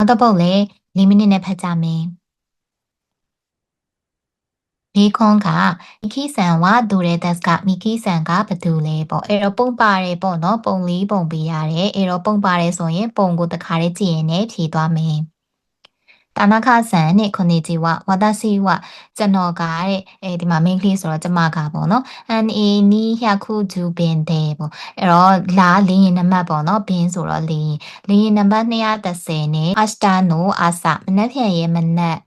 နောက်တစ်ပုတ်လေ4မိနစ်နဲ့ဖတ်ကြမယ်လေးခွန်းကမိခိဆန်ဝဒူရဲဒတ်ကမိခိဆန်ကဘသူလဲပေါ့အဲ့တော့ပုံပါတယ်ပေါ့နော်ပုံလေးပုံပေးရတယ်အဲ့တော့ပုံပါတယ်ဆိုရင်ပုံကိုတစ်ခါလေးကြည့်ရင်လည်းဖြည့်သွားမယ်တာနာခဆန်နဲ့ခွန်နေဂျီဝဝါဒစီဝကျွန်တော်ကတဲ့ဒီမှာ main case ဆိုတော့ကျမကပေါ့နော်အန်အေနီဟျခုဂျူဘင်တဲ့ပေါ့အဲ့တော့လာလင်းရင်နံပါတ်ပေါ့နော်ဘင်းဆိုတော့လင်းရင်နံပါတ်230နဲ့အစတာနိုအာစမနက်ဖြန်ရဲ့မနက်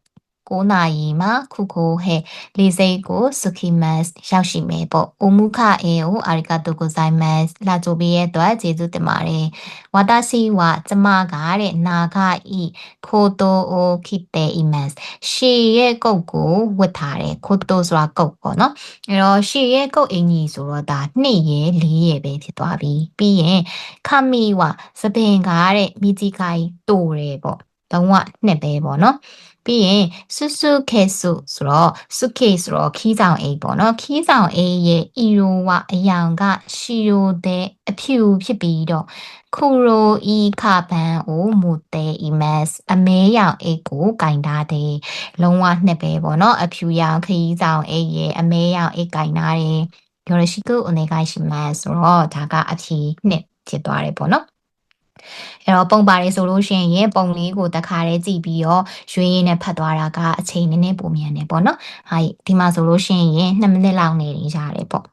9နာရီမှာခုခိုဟဲလေးစိတ်ကိုစုခိမတ်ရောက်ရှိမယ်ပေါ့။အိုမုခအေကိုအာရီကာတိုကိုဇိုင်မတ်လာကြိုပေးရဲ့အတွက်ကျေးဇူးတင်ပါတယ်။ဝါတာစီဝကျမကတဲ့နာဂဤခိုတိုအိုခိတေအီမတ်ရှေရဲ့ကုတ်ကိုဝတ်ထားတယ်ခိုတိုဆိုတာကုတ်ပေါ့နော်။အဲ့တော့ရှေရဲ့ကုတ်အင်ကြီးဆိုတော့ဒါ2ရဲ့4ရဲ့ပဲဖြစ်သွားပြီ။ပြီးရင်ခမီဝစပင်ကားတဲ့မိကြီးကိုင်းတိုတယ်ပေါ့။လုံးဝ2ပဲပေါ့နော်။ပြီးရင်စုခဲစုဆိုတော့စုခေဆိုတော့ခီးဆောင်အိတ်ပေါ့နော်ခီးဆောင်အိတ်ရဲ့အီရိုဝအယောင်ကရှီရိုတဲ့အဖြူဖြစ်ပြီးတော့ခုရိုဤခပန်အိုမူတဲအီမတ်အမဲရောင်အိတ်ကိုကင်ထားတယ်လုံးဝနှစ်ပဲပေါ့နော်အဖြူရောင်ခီးဆောင်အိတ်ရဲ့အမဲရောင်အိတ်ကင်ထားတယ်よろしくお願いしますဆိုတော့ဒါကအဖြေနှစ်ဖြစ်သွားတယ်ပေါ့နော်အဲ့တော့ပုံပါတယ်ဆိုလို့ရှိရင်ပုံလေးကိုတစ်ခါတည်းကြည့်ပြီးတော့ရွေးရင်းနဲ့ဖတ်သွားတာကအချိန်နည်းနည်းပိုမြန်တယ်ပေါ့နော်။ဟာဒီမှာဆိုလို့ရှိရင်2မိနစ်လောက်နေရတယ်ပေါ့